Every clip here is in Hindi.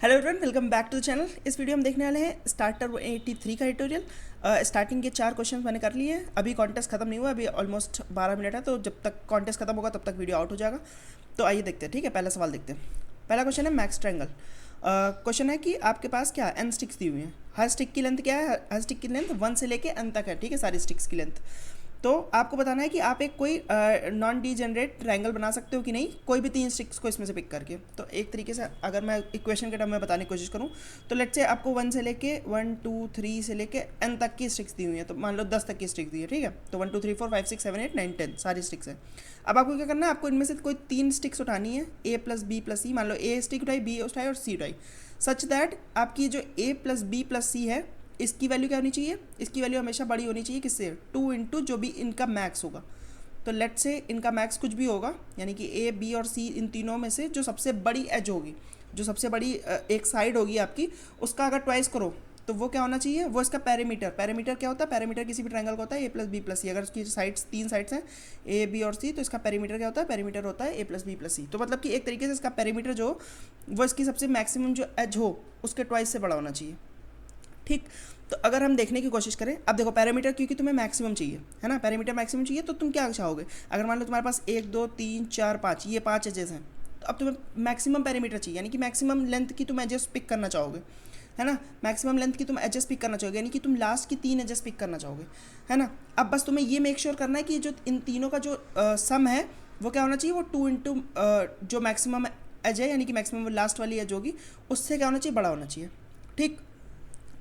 Hello everyone, welcome back to the channel. इस वीडियो में देखने वाले हैं स्टार्टर 83 का ट्यूटोरियल। स्टार्टिंग के 4 क्वेश्चन मैंने कर लिए हैं। अभी कॉन्टेस्ट खत्म नहीं हुआ, अभी ऑलमोस्ट 12 मिनट है, तो जब तक कॉन्टेस्ट खत्म होगा तब तक वीडियो आउट हो जाएगा। तो आइए देखते हैं। ठीक है, पहला सवाल देखते हैं। पहला क्वेश्चन है मैक्स ट्रायंगल। क्वेश्चन है कि आपके पास क्या n स्टिक्स दी हुई हैं। हर स्टिक की लेंथ क्या है? हर स्टिक की लेंथ 1 से लेके n तक है। ठीक है, सारी स्टिक्स की लेंथ। तो आपको बताना है कि आप एक कोई नॉन डीजेनरेट ट्रायंगल बना सकते हो कि नहीं, कोई भी 3 स्टिक्स को इसमें से पिक करके। तो एक तरीके से अगर मैं इक्वेशन के टर्म में बताने की कोशिश करूँ तो लेट्स से आपको 1 से लेके 1 2 3 से लेके n तक की स्टिक्स दी हुई है। तो मान लो 10 तक की स्टिक्स दी है। ठीक है, तो 1 2 3 4 5 6 7 8 9 10 सारी स्टिक्स है। अब आपको क्या करना है, आपको इनमें से कोई 3 स्टिक्स उठानी है, a प्लस बी प्लस सी। मान लो a स्टिक उठाई, b उठाई और c उठाई, सच दैट आपकी जो a प्लस बी प्लस सी है इसकी वैल्यू क्या होनी चाहिए? इसकी वैल्यू हमेशा बड़ी होनी चाहिए किससे? 2 इंटू जो भी इनका मैक्स होगा। तो लेट से इनका मैक्स कुछ भी होगा, यानी कि ए बी और सी इन तीनों में से जो सबसे बड़ी एज होगी, जो सबसे बड़ी एक साइड होगी आपकी, उसका अगर ट्वाइस करो तो वो क्या होना चाहिए? वो इसका पैरामीटर। पैरामीटर क्या होता है? पैरामीटर किसी भी ट्रायंगल का होता है ए प्लस बी प्लस सी। अगर उसकी साइड्स 3 साइड्स हैं ए बी और सी, तो इसका पैरामीटर क्या होता है? पैरामीटर होता है ए प्लस बी प्लस सी। तो मतलब कि एक तरीके से इसका पैरामीटर जो वो इसकी सबसे मैक्सिमम जो एज हो उसके ट्वाइस से बड़ा होना चाहिए। ठीक, तो अगर हम देखने की कोशिश करें, अब देखो पैरामीटर क्योंकि तुम्हें मैक्सिमम चाहिए है ना, पैरामीटर मैक्सिमम चाहिए, तो तुम क्या चाहोगे? अगर मान लो तुम्हारे पास 1 2 3 4 5 ये 5 एजेस हैं, तो अब तुम्हें मैक्सिमम पैरामीटर चाहिए, यानी कि मैक्सिमम लेंथ की तुम एजेस पिक करना चाहोगे, है ना। मैक्सिमम लेंथ की तुम एजेस पिक करना चाहोगे, यानी कि तुम लास्ट की 3 एजेस पिक करना चाहोगे, है ना। अब बस तुम्हें ये मेक श्योर करना है कि जो इन तीनों का जो सम है वो क्या होना चाहिए? वो 2 इंटू जो मैक्सिमम एज है, यानी कि मैक्सिमम लास्ट वाली एज होगी, उससे क्या होना चाहिए? बड़ा होना चाहिए। ठीक,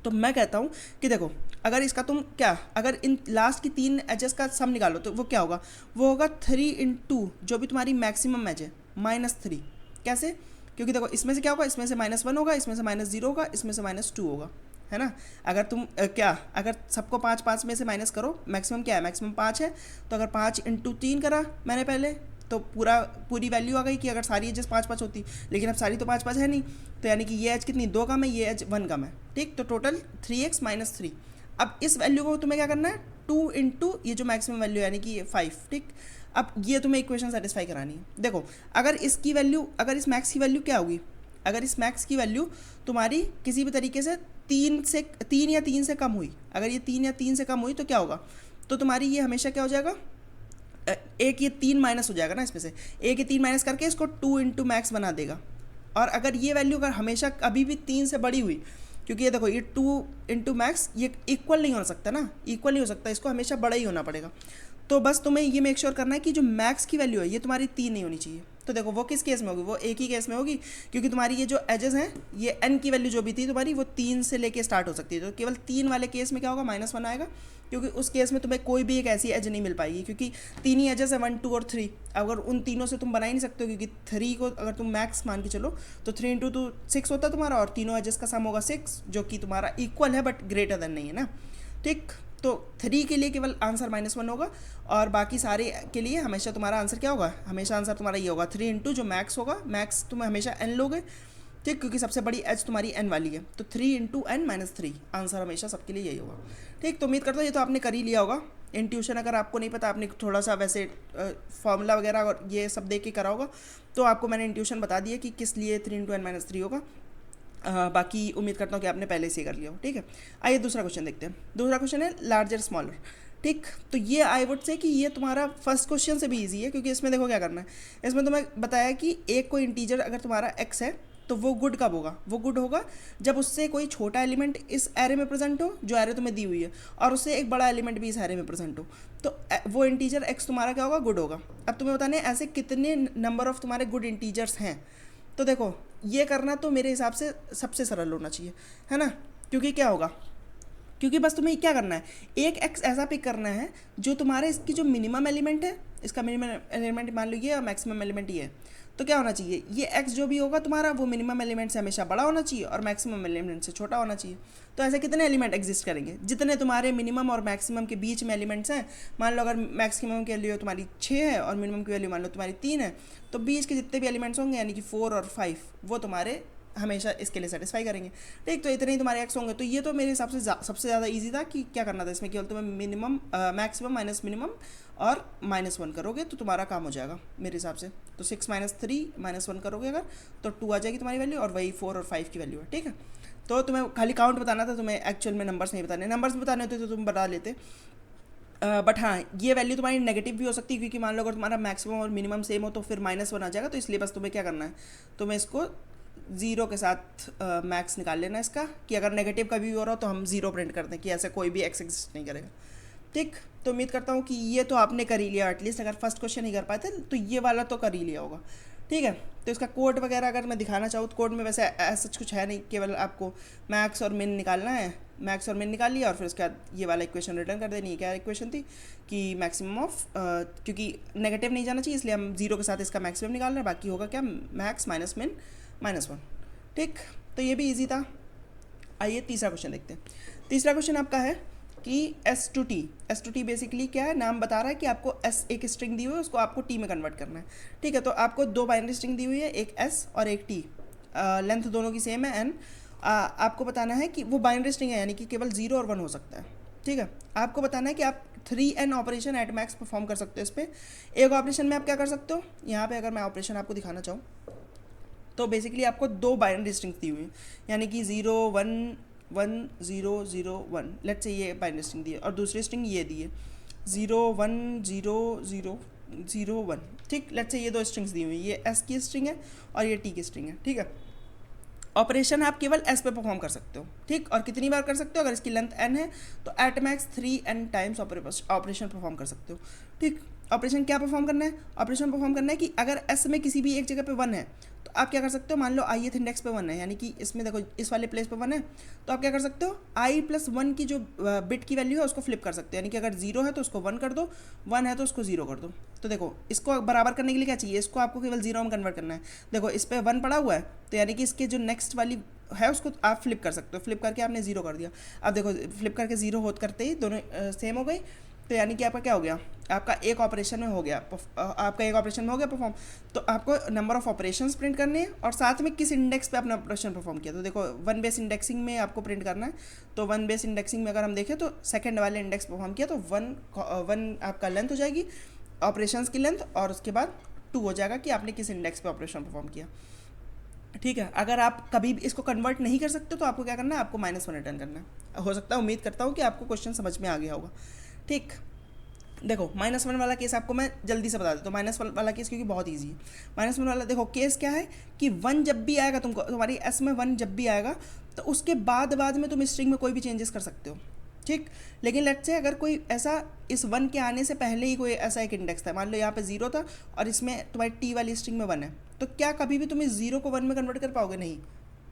तो मैं कहता हूँ कि देखो, अगर इसका तुम क्या, अगर इन लास्ट की 3 एजेस का सम निकालो तो वो क्या होगा? वो होगा 3 इंटू जो भी तुम्हारी मैक्सिमम एज है -3। कैसे? क्योंकि देखो इसमें से क्या होगा? इसमें से -1 होगा, इसमें से -0 होगा, इसमें से -2 होगा, है ना। अगर तुम क्या, अगर सबको 5 5 में से माइनस करो, मैक्सिमम क्या है? मैक्सिमम 5 है, तो अगर 5 इंटू 3 करा मैंने पहले, तो पूरी वैल्यू आ गई कि अगर सारी एजेस 5 5 होती, लेकिन अब सारी तो 5 5 है नहीं, तो यानी कि ये एज कितनी? 2 कम है, ये एज 1 कम है। ठीक, तो टोटल 3x - 3। अब इस वैल्यू को तुम्हें क्या करना है? 2 इंटू ये जो मैक्सिमम वैल्यू है, यानी कि 5। ठीक, अब ये तुम्हें इक्वेशन सेटिस्फाई करानी है। देखो, अगर इसकी वैल्यू, अगर इस मैक्स की वैल्यू क्या होगी? अगर इस मैक्स की वैल्यू तुम्हारी किसी भी तरीके से 3 या 3 से कम हुई, अगर ये 3 या 3 से कम हुई तो क्या होगा? तो तुम्हारी ये हमेशा क्या हो जाएगा? एक ये 3 माइनस हो जाएगा ना, इसमें से एक ये 3 माइनस करके इसको 2 इंटू मैक्स बना देगा। और अगर ये वैल्यू अगर हमेशा अभी भी 3 से बड़ी हुई, क्योंकि ये देखो ये 2 इंटू मैक्स ये इक्वल नहीं हो सकता ना, इक्वल नहीं हो सकता, इसको हमेशा बड़ा ही होना पड़ेगा। तो बस तुम्हें ये मेक श्योर करना है कि जो मैक्स की वैल्यू है ये तुम्हारी 3 नहीं होनी चाहिए। तो देखो वो किस केस में होगी? वो एक ही केस में होगी, क्योंकि तुम्हारी ये जो एजेस हैं, ये n की वैल्यू जो भी थी तुम्हारी, वो 3 से लेके स्टार्ट हो सकती है। तो केवल 3 वाले केस में क्या होगा? -1 आएगा, क्योंकि उस केस में तुम्हें कोई भी एक ऐसी एज नहीं मिल पाएगी, क्योंकि 3 ही एजेस है, 1 2 और 3। अगर उन तीनों से तुम बना ही नहीं सकते हो, क्योंकि 3 को अगर तुम मैक्स मान के चलो तो 3 इंटू 2 6 होता है तुम्हारा, और तीनों एजेस का सम होगा 6, जो कि तुम्हारा इक्वल है बट ग्रेटर देन नहीं है ना। ठीक, तो 3 के लिए केवल आंसर -1 होगा, और बाकी सारे के लिए हमेशा तुम्हारा आंसर क्या होगा? हमेशा आंसर तुम्हारा ये होगा 3 इंटू जो मैक्स होगा, मैक्स तुम हमेशा n लोगे। ठीक, क्योंकि सबसे बड़ी एज तुम्हारी n वाली है, तो 3 इंटू n - 3 आंसर हमेशा सबके लिए यही होगा। ठीक, तो उम्मीद करता हूँ ये तो आपने कर ही लिया होगा। इंट्यूशन अगर आपको नहीं पता, आपने थोड़ा सा वैसे फॉर्मूला वगैरह और ये सब देख के करा होगा, तो आपको मैंने इंट्यूशन बता दिया कि किस लिए 3 इंटू n - 3 होगा। बाकी उम्मीद करता हूँ कि आपने पहले से कर लिया हो। ठीक है, आइए दूसरा क्वेश्चन देखते हैं। दूसरा क्वेश्चन है लार्जर स्मॉलर। ठीक, तो ये आई वुड से कि ये तुम्हारा फर्स्ट क्वेश्चन से भी इजी है, क्योंकि इसमें देखो क्या करना है। इसमें तुम्हें बताया कि एक कोई इंटीजर अगर तुम्हारा x है, तो वो गुड कब होगा? वो गुड होगा जब उससे कोई छोटा एलिमेंट इस एरे में प्रेजेंट हो, जो एरे तुम्हें दी हुई है, और उससे एक बड़ा एलिमेंट भी इस एरे में प्रेजेंट हो, तो वो इंटीजर x तुम्हारा क्या होगा? गुड होगा। अब तुम्हें बताना है ऐसे कितने नंबर ऑफ तुम्हारे गुड इंटीजर्स हैं। तो देखो ये करना तो मेरे हिसाब से सबसे सरल होना चाहिए, है ना। क्योंकि क्या होगा? क्योंकि बस तुम्हें क्या करना है, एक x ऐसा पिक करना है जो तुम्हारे इसकी जो मिनिमम एलिमेंट है, इसका मिनिमम एलिमेंट मान लीजिए और मैक्सिमम एलिमेंट ये है, तो क्या होना चाहिए? ये x जो भी होगा तुम्हारा, वो मिनिमम एलिमेंट से हमेशा बड़ा होना चाहिए और मैक्सिमम एलिमेंट से छोटा होना चाहिए। तो ऐसे कितने एलिमेंट एग्जिस्ट करेंगे? जितने तुम्हारे मिनिमम और मैक्सिमम के बीच में एलिमेंट्स हैं। मान लो अगर मैक्सिमम की वैल्यू तुम्हारी 6 है और मिनिमम की वैल्यू मान लो तुम्हारी 3 है, तो बीच के जितने भी एलिमेंट्स होंगे, यानी कि 4 और 5, वो तुम्हारे हमेशा इसके लिए सेटिस्फाई करेंगे। ठीक, तो इतने ही तुम्हारे एक्स होंगे। तो ये तो मेरे हिसाब से सबसे ज़्यादा ईजी था कि क्या करना था इसमें, केवल तुम्हें मिनिमम मैक्सिमम माइनस मिनिमम और -1 करोगे तो तुम्हारा काम हो जाएगा मेरे हिसाब से। तो 6 - 3 -1 करोगे अगर तो 2 आ जाएगी तुम्हारी वैल्यू, और वही 4 और 5 की वैल्यू है। ठीक है, तो तुम्हें खाली काउंट बताना था, तुम्हें एक्चुअल में नंबर्स नहीं बताने। नंबर्स बताने होते तो तुम बता लेते, बट हाँ ये वैल्यू तुम्हारी नेगेटिव भी हो सकती है, क्योंकि मान लो अगर तुम्हारा मैक्सिमम और मिनिमम सेम हो तो फिर -1 आ जाएगा। तो इसलिए बस तुम्हें क्या करना है, तुम्हें इसको 0 के साथ मैक्स निकाल लेना इसका, कि अगर नेगेटिव कभी भी हो रहा हो तो हम 0 प्रिंट कर दें कि ऐसा कोई भी एक्स एग्जिस्ट नहीं करेगा। ठीक, तो उम्मीद करता हूँ कि ये तो आपने कर ही लिया एटलीस्ट। अगर फर्स्ट क्वेश्चन नहीं कर पाए थे तो ये वाला तो कर ही लिया होगा। ठीक है, तो इसका कोड वगैरह अगर मैं दिखाना चाहूँ तो कोड में वैसे ऐसा कुछ है नहीं, केवल आपको मैक्स और मिन निकालना है। मैक्स और मिन निकाल लिया और फिर उसके बाद ये वाला इक्वेशन रिटर्न कर देनी है। क्या इक्वेशन थी कि मैक्सिमम ऑफ, क्योंकि नेगेटिव नहीं जाना चाहिए इसलिए हम 0 के साथ इसका मैक्सिमम निकाल रहे हैं, बाकी होगा क्या मैक्स माइनस मिन -1। ठीक, तो ये भी ईजी था। आइए तीसरा क्वेश्चन देखते हैं। तीसरा क्वेश्चन आपका है कि S to T बेसिकली क्या है, नाम बता रहा है कि आपको S एक स्ट्रिंग दी हुई है, उसको आपको T में कन्वर्ट करना है। ठीक है, तो आपको 2 बाइनरी स्ट्रिंग दी हुई है, एक S और एक T, लेंथ दोनों की सेम है N। आपको बताना है कि वो बाइनरी स्ट्रिंग है, यानी कि केवल 0 और 1 हो सकता है। ठीक है, आपको बताना है कि आप 3n operation at max perform कर सकते हो इस पर। एक ऑपरेशन में आप क्या कर सकते हो, यहाँ पे अगर मैं ऑपरेशन आपको दिखाना चाहूँ तो बेसिकली आपको 2 बाइनरी स्ट्रिंग्स दी हुई है, यानी कि 0 1 1 0 0 1। लेट्स से ये बाइनरी स्ट्रिंग दी है और दूसरी स्ट्रिंग ये दी है 0 1 0 0 0 1। ठीक, लेट्स से ये 2 स्ट्रिंग्स दी हुई है, ये S की स्ट्रिंग है और ये T की स्ट्रिंग है। ठीक है, ऑपरेशन आप केवल S पे परफॉर्म कर सकते हो। ठीक, और कितनी बार कर सकते हो, अगर इसकी लेंथ n है तो at max 3n times operation perform कर सकते हो। ठीक, ऑपरेशन क्या परफॉर्म करना है, ऑपरेशन परफॉर्म करना है कि अगर S में किसी भी एक जगह पे 1 है तो आप क्या कर सकते हो, मान लो ith इंडेक्स पे 1 है, यानी कि इसमें देखो इस वाले प्लेस पे 1 है, तो आप क्या कर सकते हो i+1 की जो बिट की वैल्यू है उसको फ्लिप कर सकते हो, यानी कि अगर 0 है तो उसको 1 कर दो, 1 है तो उसको 0 कर दो। तो देखो इसको बराबर करने के लिए क्या चाहिए, इसको आपको केवल 0 में कन्वर्ट करना है। देखो इस पर 1 पड़ा हुआ है तो यानी कि इसके जो नेक्स्ट वाली है उसको आप फ्लिप कर सकते हो, फ्लिप करके आपने 0 कर दिया। अब देखो फ्लिप करके 0 होते करते ही दोनों सेम हो गई, तो यानी कि आपका क्या हो गया, आपका एक ऑपरेशन में हो गया, आपका एक ऑपरेशन में हो गया परफॉर्म। तो आपको नंबर ऑफ ऑपरेशंस प्रिंट करने हैं और साथ में किस इंडेक्स पे आपने ऑपरेशन परफॉर्म किया। तो देखो 1 बेस इंडेक्सिंग में आपको प्रिंट करना है, तो 1 बेस इंडेक्सिंग में अगर हम देखें तो सेकंड वाले इंडेक्स परफॉर्म किया तो 1 आपका लेंथ हो जाएगी ऑपरेशंस की लेंथ, और उसके बाद 2 हो जाएगा कि आपने किस इंडेक्स पे ऑपरेशन परफॉर्म किया। ठीक है, अगर आप कभी भी इसको कन्वर्ट नहीं कर सकते तो आपको क्या करना है, आपको -1 रिटर्न करना है। हो सकता है, उम्मीद करता हूँ कि आपको क्वेश्चन समझ में आ गया होगा। ठीक, देखो -1 वाला केस आपको मैं जल्दी से बता देता हूँ। -1 वाला केस क्योंकि बहुत ईजी है। -1 वाला देखो केस क्या है कि 1 जब भी आएगा तुमको, तुम्हारी S में 1 जब भी आएगा तो उसके बाद में तुम स्ट्रिंग में कोई भी चेंजेस कर सकते हो। ठीक, लेकिन लेट्स से अगर कोई ऐसा इस 1 के आने से पहले ही कोई ऐसा एक इंडेक्स था, मान लो यहाँ पे 0 था और इसमें तुम्हारी T वाली स्ट्रिंग में 1 है, तो क्या कभी भी तुम इस 0 को 1 में कन्वर्ट कर पाओगे, नहीं,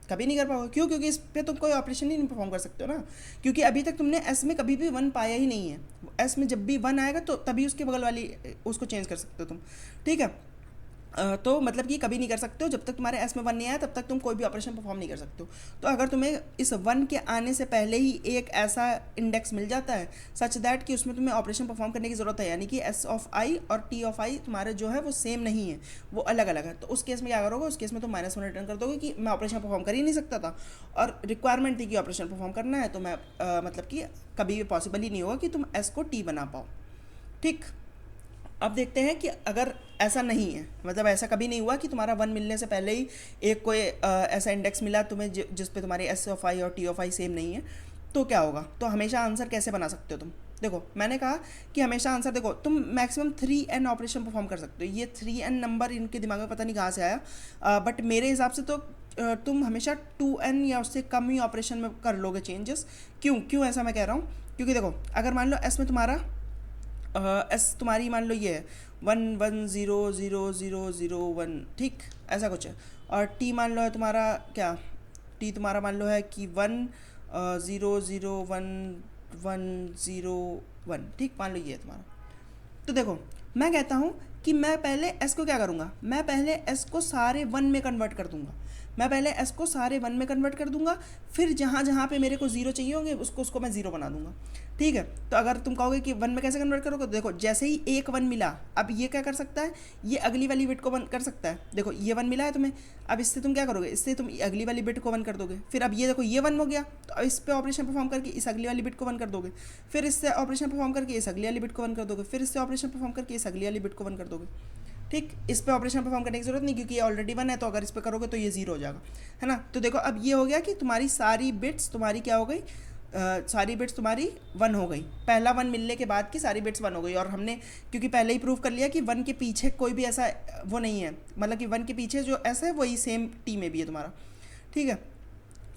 कभी नहीं कर पाओगे। क्यों, क्योंकि इस पर तुम कोई ऑपरेशन ही नहीं परफॉर्म कर सकते हो ना, क्योंकि अभी तक तुमने S में कभी भी 1 पाया ही नहीं है। S में जब भी 1 आएगा तो तभी उसके बगल वाली उसको चेंज कर सकते हो तुम। ठीक है, तो मतलब कि कभी नहीं कर सकते हो, जब तक तुम्हारे S में 1 नहीं आया तब तक तुम कोई भी ऑपरेशन परफॉर्म नहीं कर सकते हो। तो अगर तुम्हें इस 1 के आने से पहले ही एक ऐसा इंडेक्स मिल जाता है सच दैट कि उसमें तुम्हें ऑपरेशन परफॉर्म करने की ज़रूरत है, यानी कि S(i) और T(i) तुम्हारे जो है वो सेम नहीं है, वो अलग अलग है, तो उस केस में क्या करोगे, उस केस में तुम -1 रिटर्न कर दोगे कि मैं ऑपरेशन परफॉर्म कर ही नहीं सकता था और रिक्वायरमेंट थी कि ऑपरेशन परफॉर्म करना है, तो मैं मतलब कि कभी भी पॉसिबल ही नहीं होगा कि तुम S को T बना पाओ। ठीक, अब देखते हैं कि अगर ऐसा नहीं है, मतलब ऐसा कभी नहीं हुआ कि तुम्हारा 1 मिलने से पहले ही एक कोई ऐसा इंडेक्स मिला तुम्हें जिस पे तुम्हारी S(i) और T(i) सेम नहीं है, तो क्या होगा। तो हमेशा आंसर कैसे बना सकते हो तुम, देखो मैंने कहा कि हमेशा आंसर, देखो तुम मैक्सिमम 3n ऑपरेशन परफॉर्म कर सकते हो। ये 3n नंबर इनके दिमाग में पता नहीं कहाँ से आया, बट मेरे हिसाब से तो तुम हमेशा 2n या उससे कम ही ऑपरेशन में कर लोगे चेंजेस। क्यों ऐसा मैं कह रहा हूँ, क्योंकि देखो अगर मान लो S में तुम्हारा S तुम्हारी मान लो ये है 1 1 0 0 0 0 1, ठीक ऐसा कुछ है, और T मान लो है तुम्हारा क्या, T तुम्हारा मान लो है कि 1 0 0 1 1 0 1, ठीक मान लो ये है तुम्हारा। तो देखो मैं कहता हूँ कि मैं पहले S को क्या करूँगा, मैं पहले S को सारे 1 में कन्वर्ट कर दूँगा, मैं पहले एस को सारे 1 में कन्वर्ट कर दूंगा, फिर जहाँ जहाँ पे मेरे को 0 चाहिए होंगे उसको मैं 0 बना दूंगा। ठीक है, तो अगर तुम कहोगे कि 1 में कैसे कन्वर्ट करोगे, तो देखो जैसे ही एक 1 मिला, अब ये क्या कर सकता है, ये अगली वाली बिट को 1 कर सकता है। देखो ये 1 मिला है तुम्हें, अब इससे तुम क्या करोगे, इससे तुम अगली वाली बिट को 1 कर दोगे। फिर अब ये देखो ये 1 हो गया, तो इस पर ऑपरेशन परफॉर्म करके इस अगली वाली बिट को 1 कर दोगे। फिर इससे ऑपरेशन परफॉर्म करके इस अगली वाली बिट को 1 कर दोगे। फिर इससे ऑपरेशन परफॉर्म करके इस अगली वाली बिट को 1 कर दोगे। ठीक, इस पे ऑपरेशन परफॉर्म करने की जरूरत नहीं, क्योंकि ये ऑलरेडी 1 है, तो अगर इस पे करोगे तो ये 0 हो जाएगा, है ना। तो देखो अब ये हो गया कि तुम्हारी सारी बिट्स तुम्हारी क्या हो गई, सारी बिट्स तुम्हारी 1 हो गई। पहला 1 मिलने के बाद की सारी बिट्स 1 हो गई। और हमने क्योंकि पहले ही प्रूव कर लिया कि 1 के पीछे कोई भी ऐसा वो नहीं है, मतलब कि 1 के पीछे जो ऐसा है वही सेम टी में भी है तुम्हारा। ठीक है,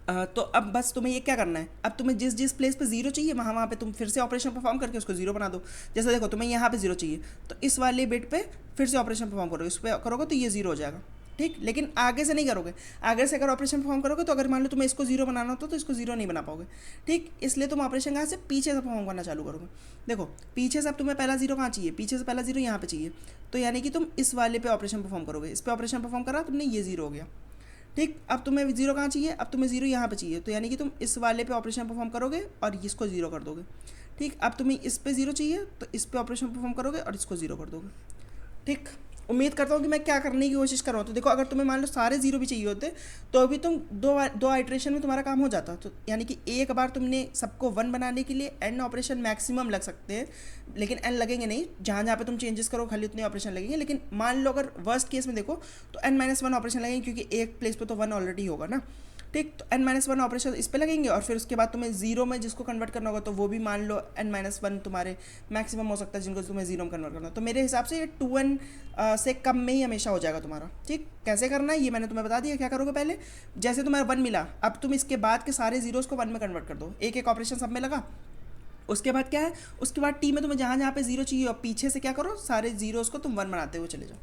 तो अब बस तुम्हें ये क्या करना है, अब तुम्हें जिस जिस प्लेस पे 0 चाहिए वहाँ पे तुम फिर से ऑपरेशन परफॉर्म करके उसको 0 बना दो। जैसे देखो तुम्हें यहाँ पे 0 चाहिए, तो इस वाले बिट पे फिर से ऑपरेशन परफॉर्म करोगे, उस पर करोगे तो ये 0 हो जाएगा। ठीक, लेकिन आगे से नहीं करोगे। आगे से अगर ऑपरेशन परफॉर्म करोगे तो अगर मान लो तुम्हें इसको 0 बनाना होता तो इसको 0 नहीं बना पाओगे। ठीक, इसलिए तुम ऑपरेशन कहाँ से, पीछे से परफॉर्म करना चालू करोगे। देखो पीछे से अब तुम्हें पहला 0 कहाँ चाहिए, पीछे से पहला 0 यहाँ पे चाहिए, तो यानी कि तुम इस वाले पे ऑपरेशन परफॉर्म करोगे। इस पर ऑपरेशन परफॉर्म करा तुमने, ये 0 हो गया। ठीक, अब तुम्हें 0 कहाँ चाहिए, अब तुम्हें 0 यहाँ पे चाहिए, तो यानी कि तुम इस वाले पे ऑपरेशन परफॉर्म करोगे और इसको 0 कर दोगे। ठीक, अब तुम्हें इस पे 0 चाहिए तो इस पे ऑपरेशन परफॉर्म करोगे और इसको 0 कर दोगे। ठीक, उम्मीद करता हूँ कि मैं क्या करने की कोशिश कर रहा हूँ। तो देखो अगर तुम्हें मान लो सारे 0 भी चाहिए होते तो अभी तुम दो आइट्रेशन में तुम्हारा काम हो जाता। तो यानी कि एक बार तुमने सबको 1 बनाने के लिए n ऑपरेशन मैक्सिमम लग सकते हैं, लेकिन n लगेंगे नहीं, जहाँ जहाँ पे तुम चेंजेस करो खाली उतने ऑपरेशन लगेंगे। लेकिन मान लो अगर वर्स्ट केस में देखो तो n-1 ऑपरेशन लगेंगे, क्योंकि एक प्लेस पे तो 1 ऑलरेडी होगा ना। ठीक, तो n-1 ऑपरेशन इस पे लगेंगे और फिर उसके बाद तुम्हें 0 में जिसको कन्वर्ट करना होगा तो वो भी मान लो n-1 तुम्हारे मैक्सिमम हो सकता है जिनको तुम्हें 0 में कन्वर्ट करना। तो मेरे हिसाब से ये 2n से कम में ही हमेशा हो जाएगा तुम्हारा। ठीक, कैसे करना है ये मैंने तुम्हें बता दिया। क्या करोगे, पहले जैसे तुम्हारा 1 मिला, अब तुम इसके बाद के सारे जीरोस को 1 में कन्वर्ट कर दो। एक एक ऑपरेशन सब में लगा। उसके बाद क्या है, उसके बाद टी में तुम्हें जहाँ जहाँ पे 0 चाहिए और पीछे से क्या करो, सारे जीरोस को तुम 1 बनाते हुए चले जाओ।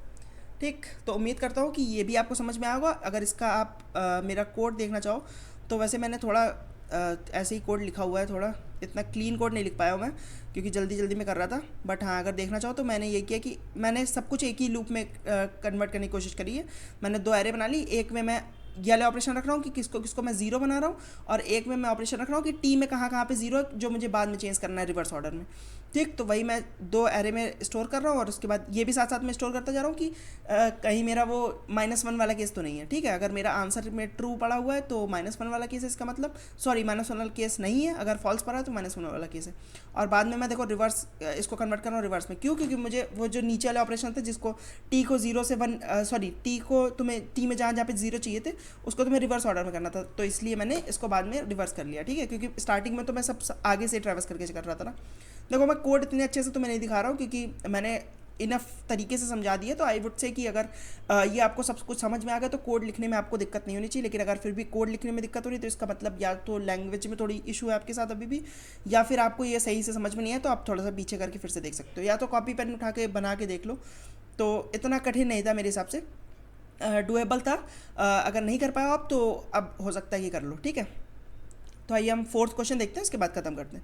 ठीक, तो उम्मीद करता हूँ कि ये भी आपको समझ में आएगा। अगर इसका आप मेरा कोड देखना चाहो तो वैसे मैंने थोड़ा ऐसे ही कोड लिखा हुआ है, थोड़ा इतना क्लीन कोड नहीं लिख पाया हूँ मैं क्योंकि जल्दी जल्दी में कर रहा था। बट हाँ, अगर देखना चाहो तो मैंने ये किया कि मैंने सब कुछ एक ही लूप में कन्वर्ट करने की कोशिश करी है। मैंने 2 एरे बना ली, एक में मैं ये वाले ऑपरेशन रख रहा हूँ कि किसको किसको मैं 0 बना रहा हूँ, और एक में मैं ऑपरेशन रख रहा हूँ कि टी में कहाँ कहाँ पे 0 है जो मुझे बाद में चेंज करना है रिवर्स ऑर्डर में। ठीक, तो वही मैं 2 एरे में स्टोर कर रहा हूँ और उसके बाद ये भी साथ साथ में स्टोर करता जा रहा हूँ कि कहीं मेरा वो -1 वाला केस तो नहीं है। ठीक है, अगर मेरा आंसर में ट्रू पड़ा हुआ है तो -1 वाला केस है, इसका मतलब सॉरी -1 वाला केस नहीं है। अगर फॉल्स पड़ा है तो -1 वाला केस है। और बाद में मैं देखो रिवर्स इसको कन्वर्ट कर रहा हूँ रिवर्स में। क्यों, क्योंकि मुझे वो जो नीचे वाले ऑपरेशन थे जिसको टी को 0 से 1 सॉरी टी को तुम्हें टी में जहाँ जहाँ पे 0 चाहिए थे उसको तुम्हें रिवर्स ऑर्डर में करना था, तो इसलिए मैंने इसको बाद में रिवर्स कर लिया। ठीक है, क्योंकि स्टार्टिंग में तो मैं सब आगे से ट्रैवर्स करके कर रहा था ना। देखो मैं कोड इतने अच्छे से तो मैं नहीं दिखा रहा हूँ क्योंकि मैंने इनफ तरीके से समझा दिया। तो आई वुड से कि अगर ये आपको सब कुछ समझ में आ गया तो कोड लिखने में आपको दिक्कत नहीं होनी चाहिए। लेकिन अगर फिर भी कोड लिखने में दिक्कत हो रही है तो इसका मतलब या तो लैंग्वेज में थोड़ी इशू है आपके साथ अभी भी, या फिर आपको ये सही से समझ में नहीं है, तो आप थोड़ा सा पीछे करके फिर से देख सकते हो, या तो कॉपी पेन उठा के बना के देख लो। तो इतना कठिन नहीं था मेरे हिसाब से, डुएबल था। अगर नहीं कर पाए आप तो अब हो सकता है ये कर लो। ठीक है, तो आइए हम 4th क्वेश्चन देखते हैं, इसके बाद ख़त्म करते हैं।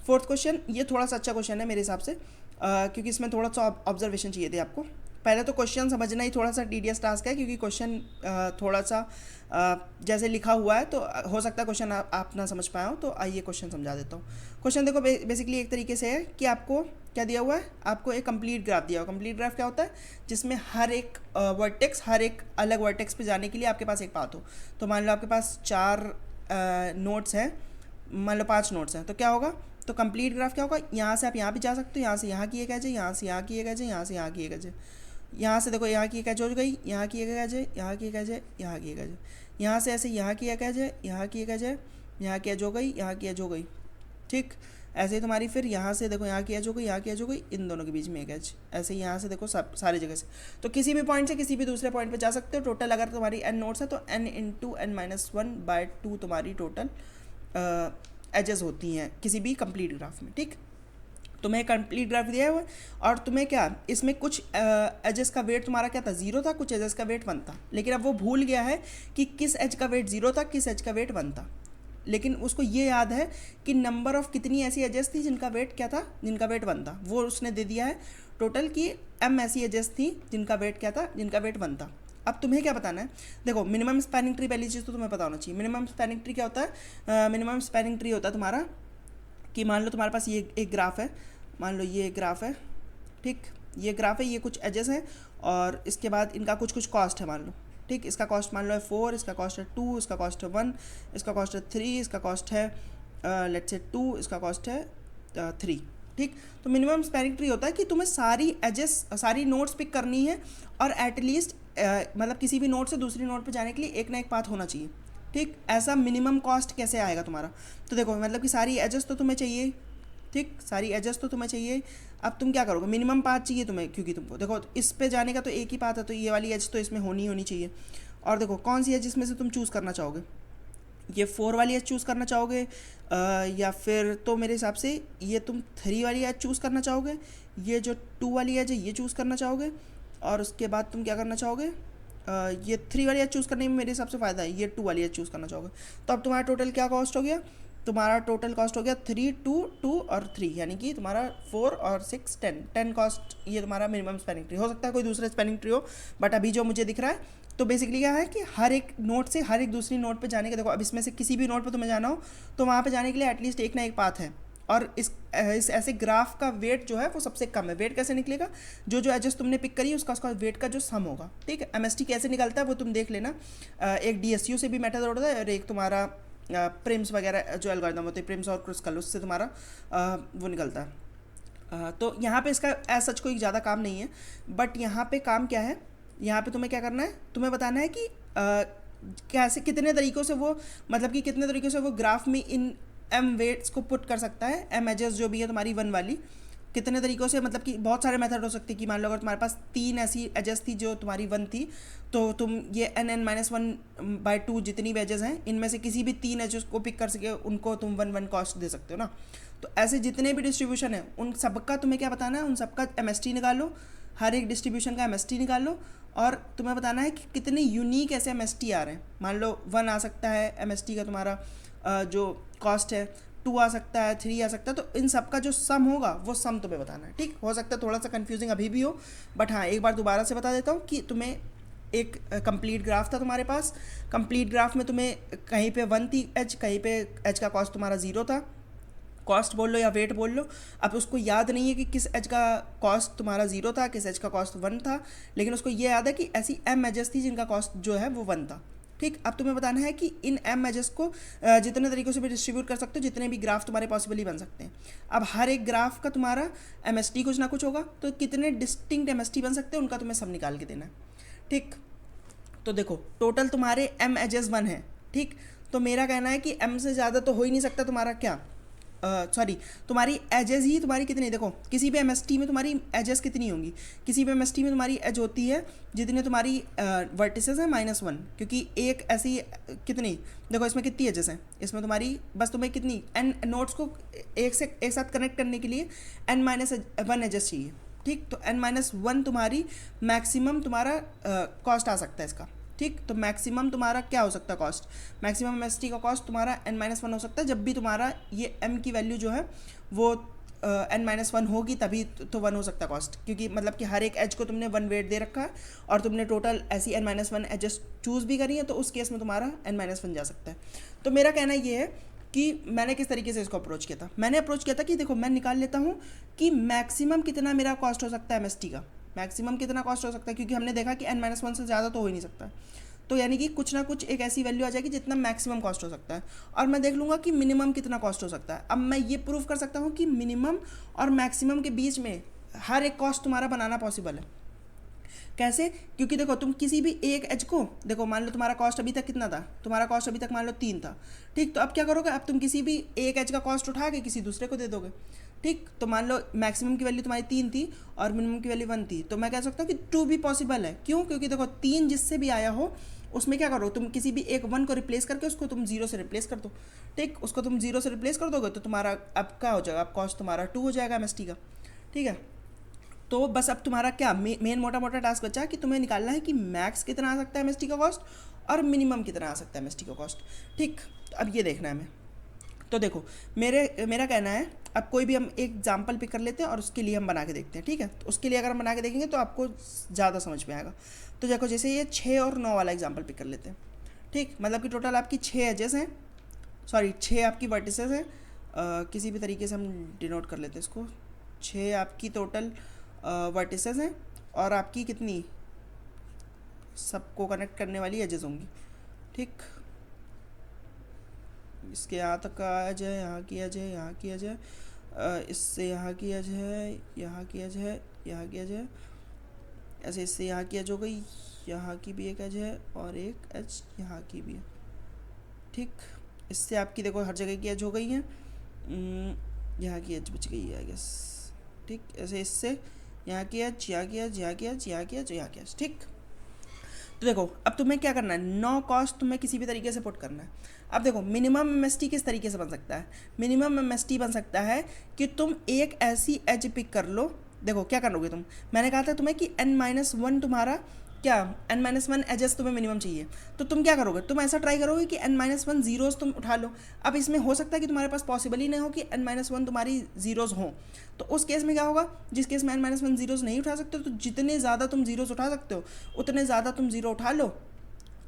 4th क्वेश्चन ये थोड़ा सा अच्छा क्वेश्चन है मेरे हिसाब से, क्योंकि इसमें थोड़ा सा ऑब्जर्वेशन चाहिए थे आपको। पहले तो क्वेश्चन समझना ही थोड़ा सा टीडियस टास्क है, क्योंकि क्वेश्चन थोड़ा सा जैसे लिखा हुआ है तो हो सकता है क्वेश्चन आप ना समझ पाए हो। तो आइए क्वेश्चन समझा देता हूँ। क्वेश्चन देखो बेसिकली एक तरीके से है कि आपको क्या दिया हुआ है, आपको एक कंप्लीट ग्राफ दिया हुआ। कंप्लीट ग्राफ क्या होता है, जिसमें हर एक वर्टेक्स हर एक अलग वर्टेक्स पे जाने के लिए आपके पास एक पाथ हो। तो मान लो आपके पास 4 नोड्स हैं, मान लो 5 नोड्स हैं, तो क्या होगा, तो कंप्लीट ग्राफ क्या होगा, यहाँ से आप यहाँ भी जा सकते हो, यहाँ से यहाँ की एक एज है, यहाँ से यहाँ की एक एज है, यहाँ से यहाँ की एक एज है, यहाँ से देखो यहाँ की एक एज हो गई, यहाँ की एक एज है, यहाँ की एक एज है, यहाँ की एक एज है, यहाँ से ऐसे यहाँ की एक एज है, यहाँ की एक एज है, यहाँ की एज हो गई, यहाँ की एज हो गई। ठीक, ऐसे ही तुम्हारी फिर यहाँ से देखो यहाँ की एज हो गई, यहाँ की एज हो गई, इन दोनों के बीच में एक एज, ऐसे यहाँ से देखो सब सारी जगह से। तो किसी भी पॉइंट से किसी भी दूसरे पॉइंट पे जा सकते हो। टोटल अगर तुम्हारी n नोट्स है तो n इंटू n-1/2 तुम्हारी टोटल एजेस होती हैं किसी भी कंप्लीट ग्राफ में। ठीक, तुम्हें कंप्लीट ग्राफ दिया हुआ है और तुम्हें क्या इसमें कुछ एजेस का वेट तुम्हारा क्या था, 0 था, कुछ एजेस का वेट 1 था। लेकिन अब वो भूल गया है कि किस एज का वेट 0 था, किस एज का वेट 1 था। लेकिन उसको ये याद है कि नंबर ऑफ कितनी ऐसी एजेस थी जिनका वेट क्या था, जिनका वेट 1 था। वो उसने दे दिया है टोटल कि m ऐसी एजेस थी जिनका वेट क्या था, जिनका वेट 1 था। अब तुम्हें क्या बताना है, देखो मिनिमम स्पैनिंग ट्री पहली चीज़ तो तुम्हें पता होना चाहिए। मिनिमम स्पैनिंग ट्री क्या होता है? मिनिमम स्पैनिंग ट्री होता है तुम्हारा कि मान लो तुम्हारे पास ये एक ग्राफ है, मान लो ये एक ग्राफ है, ठीक, ये ग्राफ है, ये कुछ एजेस हैं और इसके बाद इनका कुछ कुछ कॉस्ट है मान लो, ठीक, इसका कॉस्ट मान लो है 4, इसका कॉस्ट है 2, इसका कॉस्ट है 1, इसका कॉस्ट है 3, इसका कॉस्ट है लेट्स से 2, इसका कॉस्ट है 3, ठीक। तो मिनिमम स्पैनिंग ट्री होता है कि तुम्हें सारी एजेस, सारी नोड्स पिक करनी है और एटलीस्ट मतलब किसी भी नोड से दूसरी नोड पे जाने के लिए एक ना एक पाथ होना चाहिए, ठीक। ऐसा मिनिमम कॉस्ट कैसे आएगा तुम्हारा? तो देखो मतलब कि सारी एजेस तो तुम्हें चाहिए, ठीक, सारी एजेस तो तुम्हें चाहिए। अब तुम क्या करोगे, मिनिमम पाथ चाहिए तुम्हें, क्योंकि तुमको देखो इस पे जाने का तो एक ही पाथ है, तो ये वाली एज तो इसमें होनी चाहिए। और देखो कौन सी एज इसमें से तुम चूज़ करना चाहोगे, ये 4 वाली एज चूज़ करना चाहोगे या फिर तो मेरे हिसाब से ये तुम 3 वाली एज चूज़ करना चाहोगे, ये जो 2 वाली एज है ये चूज़ करना चाहोगे, और उसके बाद तुम क्या करना चाहोगे, ये 3 वाली एज चूज़ करने में मेरे हिसाब से फ़ायदा है, ये 2 वाली एज चूज़ करना चाहोगे। तो अब तुम्हारा टोटल क्या कॉस्ट हो गया, तुम्हारा टोटल कॉस्ट हो गया 3, 2, 2 और 3, यानी कि तुम्हारा 4 और 6 10 कॉस्ट, ये तुम्हारा मिनिमम स्पैनिंग ट्री। हो सकता है कोई दूसरा स्पैनिंग ट्री हो, बट अभी जो मुझे दिख रहा है तो बेसिकली क्या है कि हर एक नोड से हर एक दूसरी नोड पे जाने के, देखो अब इसमें से किसी भी नोड पे तुम्हें जाना हो तो वहाँ पे जाने के लिए एटलीस्ट एक ना एक पाथ है। और इस ऐसे ग्राफ का वेट जो है वो सबसे कम है। वेट कैसे निकलेगा, जो जो एजेस तुमने पिक करी उसका वेट का जो सम होगा, ठीक है। एमएसटी कैसे निकलता है वो तुम देख लेना, एक डीएसयू से भी मेथड होता है और एक तुम्हारा प्रिम्स वगैरह जो एल्गोरिथम होते हैं, प्रिम्स और क्रिस्कल, उससे तुम्हारा वो निकलता है। तो यहाँ पे इसका एज सच कोई ज़्यादा काम नहीं है, बट यहाँ पे काम क्या है, यहाँ पे तुम्हें क्या करना है, तुम्हें बताना है कि कैसे कितने तरीक़ों से वो, मतलब कि कितने तरीक़ों से वो ग्राफ में इन एम वेट्स को पुट कर सकता है, एम एजेस जो भी है तुम्हारी 1 वाली, कितने तरीक़ों से, मतलब कि बहुत सारे मेथड हो सकते हैं कि मान लो अगर तुम्हारे पास 3 ऐसी एजेस थी जो तुम्हारी 1 थी, तो तुम ये n(-1/2) जितनी भी एजेस हैं इनमें से किसी भी 3 एजेस को पिक कर सके, उनको तुम 1 कॉस्ट दे सकते हो ना। तो ऐसे जितने भी डिस्ट्रीब्यूशन है उन सबका तुम्हें क्या बताना है, उन सबका एमएसटी निकालो, हर एक डिस्ट्रीब्यूशन का एमएसटी निकालो, और तुम्हें बताना है कि कितने यूनिक ऐसे एमएसटी आ रहे हैं। मान लो 1 आ सकता है एमएसटी का तुम्हारा जो कॉस्ट है, 2 आ सकता है, 3 आ सकता है, तो इन सब का जो सम होगा वो सम तुम्हें बताना है, ठीक। हो सकता है थोड़ा सा कंफ्यूजिंग अभी भी हो, बट हाँ एक बार दोबारा से बता देता हूँ कि तुम्हें एक कंप्लीट ग्राफ था तुम्हारे पास, कंप्लीट ग्राफ में तुम्हें कहीं पे 1 थी एज, कहीं पे एज का कॉस्ट तुम्हारा 0 था, कॉस्ट बोल लो या वेट बोल लो। अब उसको याद नहीं है कि किस एज का कॉस्ट तुम्हारा 0 था, किस एज का कॉस्ट 1 था, लेकिन उसको ये याद है कि ऐसी एम एजेस थी जिनका कॉस्ट जो है वो 1 था, ठीक। अब तुम्हें बताना है कि इन एम एजेस को जितने तरीक़ों से भी डिस्ट्रीब्यूट कर सकते हो, जितने भी ग्राफ तुम्हारे पॉसिबली बन सकते हैं। अब हर एक ग्राफ का तुम्हारा एमएसटी कुछ ना कुछ होगा, तो कितने डिस्टिंक्ट एमएसटी बन सकते हैं उनका तुम्हें सब निकाल के देना है, ठीक। तो देखो टोटल तुम्हारे एम एजेस 1 है, ठीक। तो मेरा कहना है कि एम से ज़्यादा तो हो ही नहीं सकता तुम्हारा, क्या सॉरी तुम्हारी एजेस ही तुम्हारी कितनी, देखो किसी भी एमएसटी में तुम्हारी एजेस कितनी होंगी, किसी भी एमएसटी में तुम्हारी एज होती है जितनी तुम्हारी वर्टिसेस हैं -1, क्योंकि एक ऐसी कितनी, देखो इसमें कितनी एजेस हैं, इसमें तुम्हारी बस तुम्हें कितनी एन नोट्स को एक साथ कनेक्ट करने के लिए n-1 एजेस चाहिए, ठीक। तो n-1 तुम्हारी मैक्सिमम तुम्हारा कॉस्ट आ सकता है इसका, ठीक। तो मैक्सिमम तुम्हारा क्या हो सकता है कॉस्ट, मैक्सिमम एमएसटी का कॉस्ट तुम्हारा n-1 हो सकता है, जब भी तुम्हारा ये m की वैल्यू जो है वो n-1 होगी तभी तो 1 हो सकता है कॉस्ट, क्योंकि मतलब कि हर एक एज को तुमने 1 वेट दे रखा है और तुमने टोटल ऐसी n-1 एजेस चूज़ भी करी है, तो उस केस में तुम्हारा n-1 जा सकता है। तो मेरा कहना ये है कि मैंने किस तरीके से इसको अप्रोच किया था, मैंने अप्रोच किया था कि देखो मैं निकाल लेता हूँ कि मैक्सिमम कितना मेरा कॉस्ट हो सकता है एमएसटी का, मैक्सिमम कितना कॉस्ट हो सकता है, क्योंकि हमने देखा कि n-1 से ज़्यादा तो हो ही नहीं सकता, तो यानी कि कुछ ना कुछ एक ऐसी वैल्यू आ जाएगी जितना मैक्सिमम कॉस्ट हो सकता है, और मैं देख लूँगा कि मिनिमम कितना कॉस्ट हो सकता है। अब मैं ये प्रूव कर सकता हूँ कि मिनिमम और मैक्सिमम के बीच में हर एक कॉस्ट तुम्हारा बनाना पॉसिबल है। कैसे, क्योंकि देखो तुम किसी भी एक एज को, देखो मान लो तुम्हारा कॉस्ट अभी तक कितना था, तुम्हारा कॉस्ट अभी तक मान लो 3 था, ठीक। तो अब क्या करोगे, अब तुम किसी भी एक एज का कॉस्ट उठा के किसी दूसरे को दे दोगे, ठीक। तो मान लो मैक्सिमम की वैल्यू तुम्हारी 3 थी और मिनिमम की वैल्यू 1 थी, तो मैं कह सकता हूँ कि 2 भी पॉसिबल है। क्यों, क्योंकि देखो 3 जिससे भी आया हो उसमें क्या करो, तुम किसी भी एक 1 को रिप्लेस करके उसको तुम 0 से रिप्लेस कर दो, ठीक। उसको तुम 0 से रिप्लेस कर दोगे तो तुम्हारा अब क्या हो जाएगा, अब कॉस्ट तुम्हारा 2 हो जाएगा एमएसटी का, ठीक है। तो बस अब तुम्हारा क्या मेन मोटा मोटा टास्क बचा कि तुम्हें निकालना है कि मैक्स कितना आ सकता है एमएसटी का कॉस्ट और मिनिमम कितना आ सकता है एमएसटी का कॉस्ट, ठीक। अब ये देखना है हमें। तो देखो मेरा कहना है, अब कोई भी हम एक एग्जाम्पल पिक कर लेते हैं और उसके लिए हम बना के देखते हैं, ठीक है। तो उसके लिए अगर हम बना के देखेंगे तो आपको ज़्यादा समझ में आएगा। तो देखो जैसे ये 6 और 9 वाला एग्जाम्पल पिक कर लेते हैं, ठीक। मतलब कि टोटल आपकी 6 एजेस हैं, सॉरी 6 आपकी वर्टिसेस हैं। किसी भी तरीके से हम डिनोट कर लेते हैं इसको। 6 आपकी टोटल वर्टिसेस हैं और आपकी कितनी सबको कनेक्ट करने वाली एजेस होंगी, ठीक। इसके यहाँ तक का एज है, यहाँ की एज है, यहाँ की एज है, इससे यहाँ की एज है, यहाँ की एज है, यहाँ की एज है, ऐसे इससे यहाँ की एज हो गई, यहाँ की भी एक एज है और एक एज यहाँ की भी है, ठीक। इससे आपकी देखो हर जगह की एज हो गई है, यहाँ की एज बच गई है आई गेस, ठीक। ऐसे इससे यहाँ की एज, यहाँ की एज, यहाँ की एज, यहाँ की एज, यहाँ की एज, ठीक। तो देखो अब तुम्हें क्या करना है, नो कॉस्ट तुम्हें किसी भी तरीके से पुट करना है। अब देखो मिनिमम एमएसटी किस तरीके से बन सकता है, मिनिमम एमएसटी बन सकता है कि तुम एक ऐसी एज पिक कर लो। देखो क्या करोगे तुम, मैंने कहा था तुम्हें कि n-1 तुम्हारा क्या, n-1 एजेस तुम्हें मिनिमम चाहिए। तो तुम क्या करोगे, तुम ऐसा ट्राई करोगे कि n-1 जीरोज़ तुम उठा लो। अब इसमें हो सकता है कि तुम्हारे पास पॉसिबल ही नहीं हो कि n-1 तुम्हारी जीरोज़ हों। तो उस केस में क्या होगा, जिस केस में n-1 जीरोज़ नहीं उठा सकते, तो जितने ज़्यादा तुम जीरोज़ उठा सकते हो उतने ज़्यादा तुम जीरो उठा लो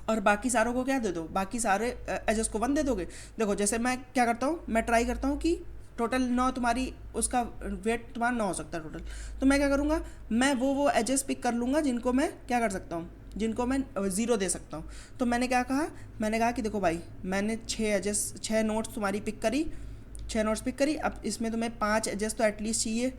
और बाकी सारों को क्या दे दो, बाकी सारे एजेस को 1 दे दोगे। देखो जैसे मैं क्या करता हूँ, मैं ट्राई करता हूँ कि टोटल 9 तुम्हारी, उसका वेट तुम्हारा 9 हो सकता है टोटल। तो मैं क्या करूँगा, मैं वो एजेस पिक कर लूँगा जिनको मैं क्या कर सकता हूँ, जिनको मैं 0 दे सकता हूँ। तो मैंने क्या कहा, मैंने कहा कि देखो भाई मैंने 6 नोट्स तुम्हारी पिक करी, 6 नोट्स पिक करी। अब इसमें तुम्हें 5 एजेस तो एटलीस्ट चाहिए,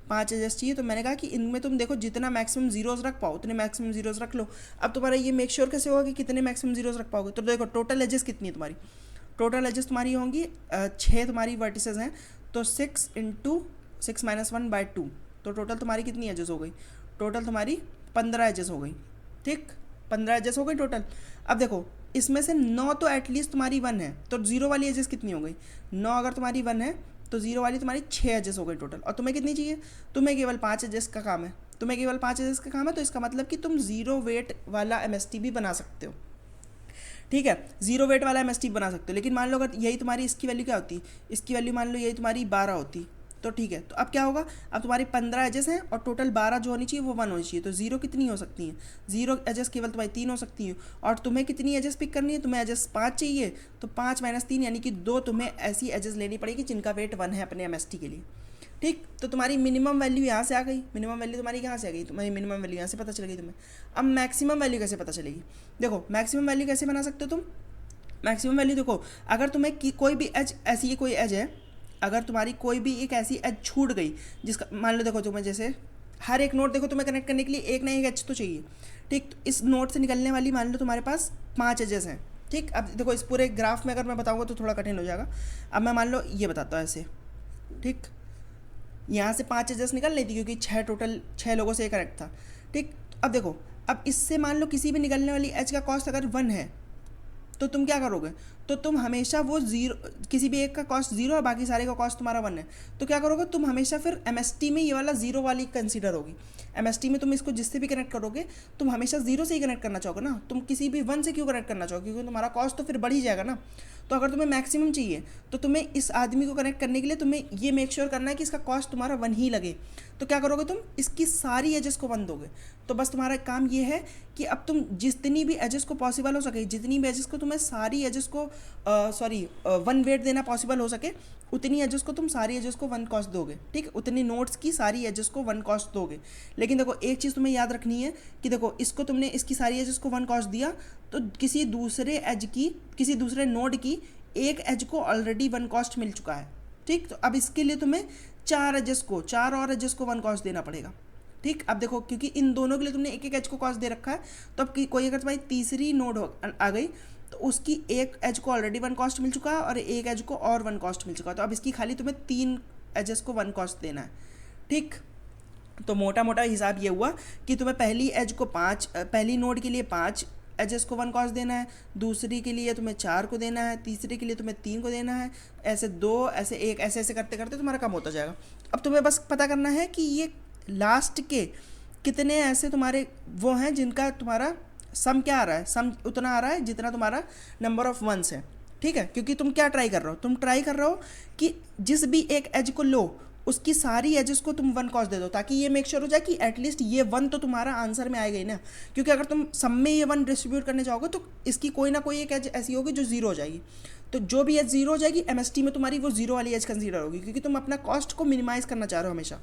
5 एजेस चाहिए। तो मैंने कहा कि इनमें तुम देखो जितना मैक्सिमम जीरोज़ रख पाओ उतने मैक्सिमम जीरोज़ रख लो। अब तुम्हारा ये मेक श्योर कैसे होगा कि कितने मैक्सिमम जीरोज़ रख पाओगे। तो देखो टोटल एजेस कितनी है तुम्हारी, टोटल एजेस तुम्हारी होंगी 6 तुम्हारी वर्टिसेस हैं, तो 6 × 6 - 1/2, तो टोटल तुम्हारी कितनी एजेस हो गई, टोटल तुम्हारी 15 एजेस हो गई, ठीक। 15 एजेस हो गई टोटल। अब देखो इसमें से 9 तो एटलीस्ट तुम्हारी 1 है, तो 0 वाली एजेस कितनी हो गई, 9 अगर तुम्हारी 1 है तो 0 वाली तुम्हारी 6 एजेस हो गई टोटल। और तुम्हें कितनी चाहिए, तुम्हें केवल 5 एजेस का काम है, तुम्हें केवल 5 एजेस का काम है। तो इसका मतलब कि तुम 0 वेट वाला एमएसटी भी बना सकते हो, ठीक है। 0 वेट वाला एमएसटी बना सकते हो। लेकिन मान लो अगर यही तुम्हारी इसकी वैल्यू क्या होती, इसकी वैल्यू मान लो यही तुम्हारी 12 होती, तो ठीक है। तो अब क्या होगा, अब तुम्हारी 15 एजेस हैं और टोटल 12 जो होनी चाहिए वो 1 होनी चाहिए। तो 0 कितनी हो सकती हैं, 0 एजेस केवल तुम्हारी 3 हो सकती हैं। और तुम्हें कितनी एजेस पिक करनी है, तुम्हें एजेस 5 चाहिए, तो 5 - 3 यानी कि 2 तुम्हें ऐसी एजेस लेनी पड़ेगी जिनका वेट 1 है अपने एमएसटी के लिए, ठीक। तो तुम्हारी मिनिमम वैल्यू यहाँ से आ गई, मिनिमम वैल्यू तुम्हारी कहाँ से आ गई, तुम्हारी मिनिमम वैल्यू यहाँ से पता चल गई तुम्हें। अब मैक्सिमम वैल्यू कैसे पता चलेगी, देखो मैक्सिमम वैल्यू कैसे बना सकते हो तुम, मैक्सिमम वैल्यू देखो, अगर तुम्हें कोई भी एज ऐसी कोई एज है, अगर तुम्हारी कोई भी एक ऐसी एज छूट गई जिसका मान लो, देखो तुम्हें जैसे हर एक नोट देखो तुम्हें कनेक्ट करने के लिए एक ना एक एज तो चाहिए, ठीक। तो इस नोट से निकलने वाली मान लो तुम्हारे पास 5 एजेस हैं, ठीक। अब देखो इस पूरे ग्राफ में अगर मैं बताऊँगा तो थोड़ा कठिन हो जाएगा। अब मैं मान लो ये बताता हूँ ऐसे, ठीक। यहाँ से 5 एजेस निकल रही थी क्योंकि 6 टोटल 6 लोगों से ये कनेक्ट था, ठीक। अब देखो अब इससे मान लो किसी भी निकलने वाली एज का कॉस्ट अगर 1 है, तो तुम क्या करोगे, तो तुम हमेशा वो 0, किसी भी एक का कॉस्ट 0 है, बाकी सारे का कॉस्ट तुम्हारा 1 है, तो क्या करोगे तुम हमेशा फिर एमएसटी में ये वाला 0 वाली कंसीडर होगी। एमएसटी में तुम इसको जिससे भी कनेक्ट करोगे तुम हमेशा 0 से ही कनेक्ट करना चाहोगे ना, तुम किसी भी 1 से क्यों कनेक्ट करना चाहोगे, क्योंकि तुम्हारा कॉस्ट तो फिर बढ़ ही जाएगा ना। तो अगर तुम्हें मैक्सिमम चाहिए तो तुम्हें इस आदमी को कनेक्ट करने के लिए तुम्हें ये मेक श्योर करना है कि इसका कॉस्ट तुम्हारा 1 ही लगे। तो क्या करोगे तुम, इसकी सारी एजेस को 1 दोगे। तो बस तुम्हारा काम ये है कि अब तुम जितनी भी एजेस को पॉसिबल हो सके, जितनी भी एजेस को तुम्हें सारी एजेस को 1 वेट देना पॉसिबल हो सके, उतनी एजेस को तुम सारी एजेस को 1 कॉस्ट दोगे, ठीक। उतनी नोट्स की सारी एजेस को 1 कॉस्ट दोगे। लेकिन देखो एक चीज़ तुम्हें याद रखनी है कि देखो इसको तुमने इसकी सारी एजेस को 1 कॉस्ट दिया, तो किसी दूसरे नोड की एक एज को ऑलरेडी 1 कॉस्ट मिल चुका है, ठीक। तो अब इसके लिए तुम्हें 4 और एजेस को 1 कॉस्ट देना पड़ेगा, ठीक। अब देखो क्योंकि इन दोनों के लिए तुमने एक एज को कॉस्ट दे रखा है, तो अब कोई अगर तुम्हारी तीसरी नोड आ गई तो उसकी एक एज को ऑलरेडी 1 कॉस्ट मिल चुका है और एक एज को और 1 कॉस्ट मिल चुका है। तो अब इसकी खाली तुम्हें 3 एजेस को 1 कॉस्ट देना है, ठीक। तो मोटा मोटा हिसाब ये हुआ कि तुम्हें पहली नोड के लिए 5 एजेस को 1 कॉस्ट देना है, दूसरी के लिए तुम्हें 4 को देना है, तीसरे के लिए तुम्हें 3 को देना है, ऐसे 2, ऐसे 1, ऐसे करते करते तुम्हारा कम होता जाएगा। अब तुम्हें बस पता करना है कि ये लास्ट के कितने ऐसे तुम्हारे वो हैं जिनका तुम्हारा सम क्या आ रहा है, सम उतना आ रहा है जितना तुम्हारा नंबर ऑफ 1s है, ठीक है, क्योंकि तुम क्या ट्राई कर रहे हो, तुम ट्राई कर रहे हो कि जिस भी एक एज को लो उसकी सारी एजेस को तुम वन कॉस दे दो, ताकि ये मेक श्योर हो जाए कि एटलीस्ट ये वन तो तुम्हारा आंसर में आएगा ही ना। क्योंकि अगर तुम सब में ये वन डिस्ट्रीब्यूट करने जाओगे तो इसकी कोई ना कोई एक एज ऐसी होगी जो जीरो हो जाएगी। तो जो भी एज जीरो हो जाएगी एमएसटी में तुम्हारी वो जीरो वाली एज कंसीडर होगी, क्योंकि तुम अपना कॉस्ट को मिनिमाइज करना चाह रहे हो हमेशा।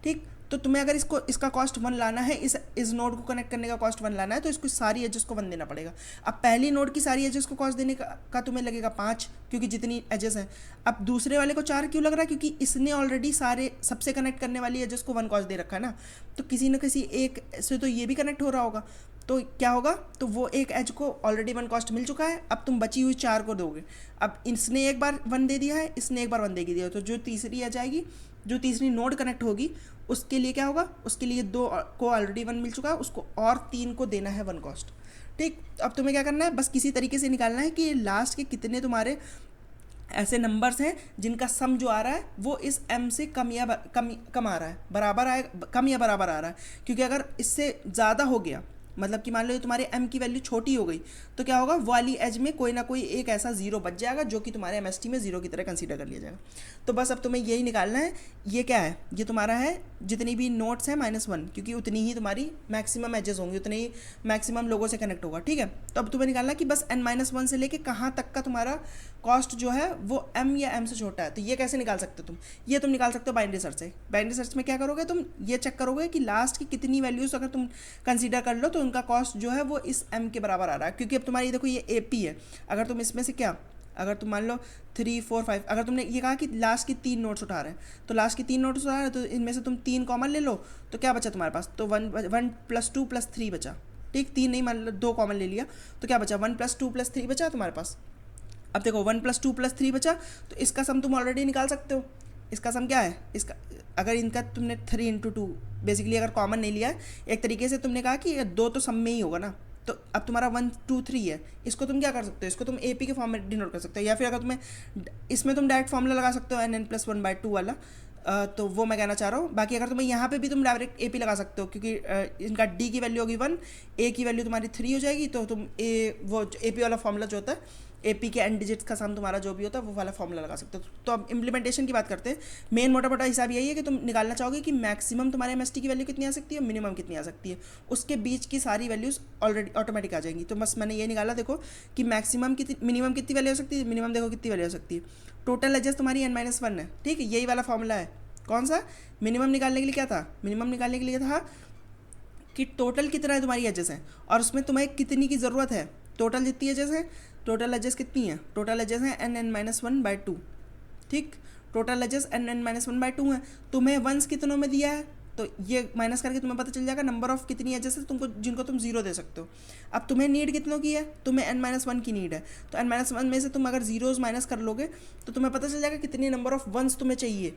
ठीक, तो तुम्हें अगर इसका कॉस्ट वन लाना है, इस नोड को कनेक्ट करने का कॉस्ट वन लाना है, तो इसको सारी एजेस को वन देना पड़ेगा। अब पहली नोड की सारी एजेस को कॉस्ट देने का तुम्हें लगेगा 5, क्योंकि जितनी एजेस हैं। अब दूसरे वाले को 4 क्यों लग रहा है, क्योंकि इसने ऑलरेडी सारे सबसे कनेक्ट करने वाली एजेस को वन कॉस्ट दे रखा है ना, तो किसी न किसी एक से तो ये भी कनेक्ट हो रहा होगा। तो क्या होगा, तो वो एक एज को ऑलरेडी वन कॉस्ट मिल चुका है, अब तुम बची हुई 4 को दोगे। अब इसने एक बार वन दे दिया है, इसने एक बार वन दे दिया, तो जो तीसरी एज आएगी, जो तीसरी नोड कनेक्ट होगी, उसके लिए क्या होगा, उसके लिए 2 को ऑलरेडी वन मिल चुका है, उसको और 3 को देना है वन कॉस्ट। ठीक, अब तुम्हें क्या करना है, बस किसी तरीके से निकालना है कि लास्ट के कितने तुम्हारे ऐसे नंबर्स हैं जिनका सम जो आ रहा है वो इस m से कम आ रहा है, बराबर आए, कम या बराबर आ रहा है। क्योंकि अगर इससे ज़्यादा हो गया, मतलब कि मान लो तुम्हारे m की वैल्यू छोटी हो गई, तो क्या होगा, वो वाली एज में कोई ना कोई एक ऐसा जीरो बच जाएगा जो कि तुम्हारे MST में जीरो की तरह कंसीडर कर लिया जाएगा। तो बस अब तुम्हें यही निकालना है, ये क्या है, ये तुम्हारा है जितनी भी नोट्स हैं -1, क्योंकि उतनी ही तुम्हारी मैक्सिमम एजेस होंगी, उतने ही मैक्सिमम लोगों से कनेक्ट होगा। ठीक है, तो अब तुम्हें निकालना है कि बस n-1 से लेके कहाँ तक का तुम्हारा कॉस्ट जो है वो m या m से छोटा है। तो ये कैसे निकाल सकते हो तुम, ये तुम निकाल सकते हो बाइनरी सर्च से। बाइनरी सर्च में क्या करोगे, तुम ये चेक करोगे कि लास्ट की कितनी वैल्यूज अगर तुम कंसीडर कर लो तो उनका कॉस्ट जो है वो इस m के बराबर आ रहा है। क्योंकि अब तुम्हारी देखो ये AP है, अगर तुम इसमें से क्या, अगर तुम मान लो 3, 4, 5, अगर तुमने ये कहा कि लास्ट की 3 नोट्स उठा रहे हैं, तो लास्ट की 3 नोट्स उठा रहे हैं, तो इनमें से तुम 3 कॉमन ले लो, तो क्या बचा तुम्हारे पास, तो 1 + 2 + 3 बचा। ठीक, 3 नहीं, मान लो 2 कॉमन ले लिया, तो क्या बचा, 1 + 2 + 3 बचा तुम्हारे पास। अब देखो 1 + 2 + 3 बचा, तो इसका सम तुम ऑलरेडी निकाल सकते हो। इसका सम क्या है, इसका अगर इनका तुमने 3 × 2 बेसिकली अगर कॉमन नहीं लिया है, एक तरीके से तुमने कहा कि 2 तो सम में ही होगा ना, तो अब तुम्हारा 1, 2, 3 है, इसको तुम क्या कर सकते हो, इसको तुम AP के फॉर्म में डिनोट कर सकते हो, या फिर अगर तुम्हें इसमें तुम डायरेक्ट फॉर्मूला लगा सकते हो n + 1/2 वाला, तो वो मैं कहना चाह रहा हूँ। बाकी अगर तुम्हें यहाँ पे भी तुम डायरेक्ट AP लगा सकते हो, क्योंकि इनका D की वैल्यू होगी 1, A की वैल्यू तुम्हारी 3 हो जाएगी, तो तुम वो AP वाला फॉर्मूला जो होता है, AP के n डिजिट्स का सम तुम्हारा जो भी होता है वो वाला फॉर्मूला लगा सकते हो। तो अब इम्प्लीमेंटेशन की बात करते हैं। मेन मोटा हिसाब यही है कि तुम निकालना चाहोगे कि मैक्सिमम तुम्हारे MST की वैल्यू कितनी आ सकती है, मिनिमम कितनी आ सकती है, उसके बीच की सारी वैल्यूज़ ऑलरेडी ऑटोमेटिक आ जाएंगी। तो बस मैंने ये निकाला, देखो कि मैक्सिमम मिनिमम कितनी वैल्यू हो सकती है, मिनिमम देखो कितनी वैल्यू हो सकती है, टोटल एजेस तुम्हारी n-1 है। ठीक है, यही वाला फॉर्मूला है, कौन सा, मिनिमम निकालने के लिए क्या था, मिनिमम निकालने के लिए था कि टोटल कितना है तुम्हारी एजेस हैं और उसमें तुम्हें कितनी की ज़रूरत है। टोटल जितनी एजेस हैं, टोटल एजेस कितनी है, टोटल एजेस हैं n-1/2। ठीक, टोटल एजेस n-1/2 है, तुम्हें वंस कितनों में दिया है, तो ये माइनस करके तुम्हें पता चल जाएगा नंबर ऑफ कितनी एजेस है तुमको जिनको तुम 0 दे सकते हो। अब तुम्हें नीड कितनों की है, तुम्हें n-1 की नीड है, तो n-1 में से तुम अगर जीरोज़ माइनस कर लोगे तो तुम्हें पता चल जाएगा कितनी नंबर ऑफ वंस तुम्हें चाहिए।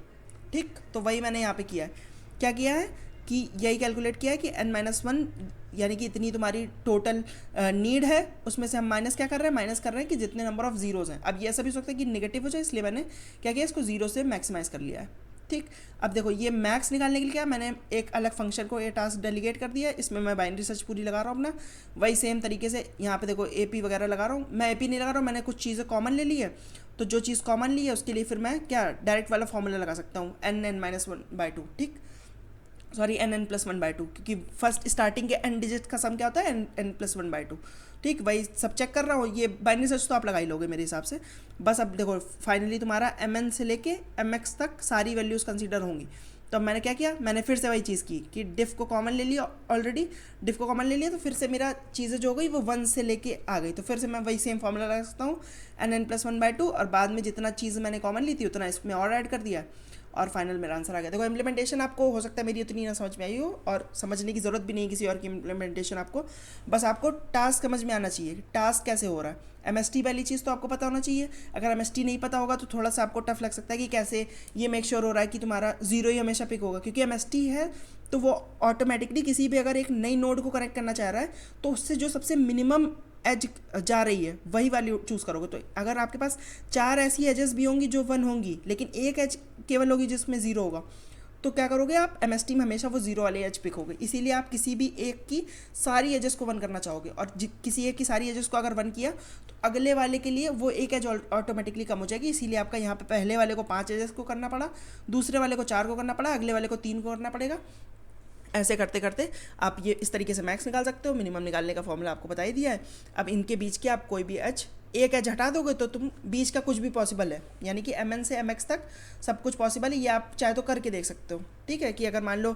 ठीक, तो वही मैंने यहाँ पे किया है, क्या किया है कि यही कैलकुलेट किया है कि n-1 यानी कि इतनी तुम्हारी टोटल नीड है, उसमें से हम माइनस क्या कर रहे हैं, माइनस कर रहे हैं कि जितने नंबर ऑफ जीरोज़ हैं। अब ये ऐसा भी हो सकता है कि नेगेटिव हो जाए, इसलिए मैंने क्या किया, इसको 0 से मैक्सिमाइज कर लिया है। ठीक, अब देखो ये मैक्स निकालने के लिए क्या, मैंने एक अलग फंक्शन को ये टास्क डेलीगेट कर दिया है, इसमें मैं बाइनरी सर्च पूरी लगा रहा हूँ अपना। वही सेम तरीके से यहाँ पे देखो AP वगैरह लगा रहा हूँ, मैं AP नहीं लगा रहा हूँ, मैंने कुछ चीज़ें कॉमन ले ली है, तो जो चीज़ कॉमन ली है उसके लिए फिर मैं क्या डायरेक्ट वाला फॉर्मूला लगा सकता हूँ n-1/2। ठीक, सॉरी n+1/2, क्योंकि फर्स्ट स्टार्टिंग के n डिजिट का सम क्या होता है, n+1/2। ठीक, वही सब चेक कर रहा हूँ, ये बाइनरी सर्च तो आप लगा ही लोगे मेरे हिसाब से। बस अब देखो फाइनली तुम्हारा mn से लेके mx तक सारी वैल्यूज़ कंसीडर होंगी। तो अब मैंने क्या किया, मैंने फिर से वही चीज़ की कि डिफ को कॉमन ले लिया, ऑलरेडी डिफ को कॉमन ले लिया, तो फिर से मेरा चीज़ें जो हो गई वो 1 से लेके आ गई, तो फिर से मैं वही सेम फॉर्मूला लगा सकता हूँ n+1/2, और बाद में जितना चीज़ मैंने कॉमन ली थी उतना इसमें और ऐड कर दिया, और फाइनल मेरा आंसर आ गया। देखो इम्प्लीमेंटेशन आपको हो सकता है मेरी उतनी ना समझ में आई हो, और समझने की ज़रूरत भी नहीं किसी और की इम्प्लीमेंटेशन आपको, बस आपको टास्क समझ में आना चाहिए, टास्क कैसे हो रहा है। MST वाली चीज़ तो आपको पता होना चाहिए, अगर MST नहीं पता होगा तो थोड़ा सा आपको टफ लग सकता है कि कैसे ये मेक श्योर हो रहा है कि तुम्हारा 0 ही हमेशा पिक होगा, क्योंकि MST है तो वो ऑटोमेटिकली किसी भी अगर एक नई नोड को कनेक्ट करना चाह रहा है तो उससे जो सबसे मिनिमम एज जा रही है वही वाली चूज़ करोगे। तो अगर आपके पास 4 ऐसी एजेस भी होंगी जो 1 होंगी, लेकिन एक एज केवल होगी जिसमें 0 होगा, तो क्या करोगे आप, MST में हमेशा वो 0 वाले एज पिक होगे, इसीलिए आप किसी भी एक की सारी एजेस को 1 करना चाहोगे, और किसी एक की सारी एजेस को अगर 1 किया तो अगले वाले के लिए वो एक एज ऑटोमेटिकली कम हो जाएगी, इसीलिए आपका यहाँ पे पहले वाले को 5 एजेस को करना पड़ा, दूसरे वाले को 4 को करना पड़ा, अगले वाले को 3 को करना पड़ेगा। ऐसे करते करते आप ये इस तरीके से मैक्स निकाल सकते हो। मिनिमम निकालने का फॉर्मूला आपको बता ही दिया है। अब इनके बीच के आप कोई भी एक एच हटा दोगे तो तुम बीच का कुछ भी पॉसिबल है, यानी कि MN से MX तक सब कुछ पॉसिबल है। ये आप चाहे तो करके देख सकते हो, ठीक है, कि अगर मान लो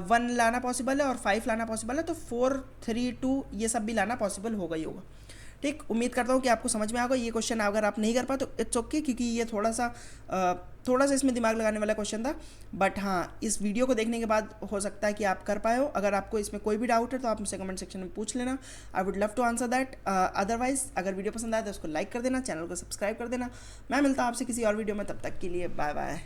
1 लाना पॉसिबल है और 5 लाना पॉसिबल है तो 4, 3, 2 ये सब भी लाना पॉसिबल होगा ही होगा। ठीक, उम्मीद करता हूँ कि आपको समझ में आएगा। ये क्वेश्चन अगर आप नहीं कर पाए तो इट्स ओके, क्योंकि ये थोड़ा सा इसमें दिमाग लगाने वाला क्वेश्चन था। बट हाँ, इस वीडियो को देखने के बाद हो सकता है कि आप कर पाए हो। अगर आपको इसमें कोई भी डाउट है तो आप मुझसे कमेंट सेक्शन में पूछ लेना, I would love to answer that. Otherwise अगर वीडियो पसंद आए तो उसको लाइक कर देना, चैनल को सब्सक्राइब कर देना। मैं मिलता हूँ आपसे किसी और वीडियो में, तब तक के लिए बाय बाय।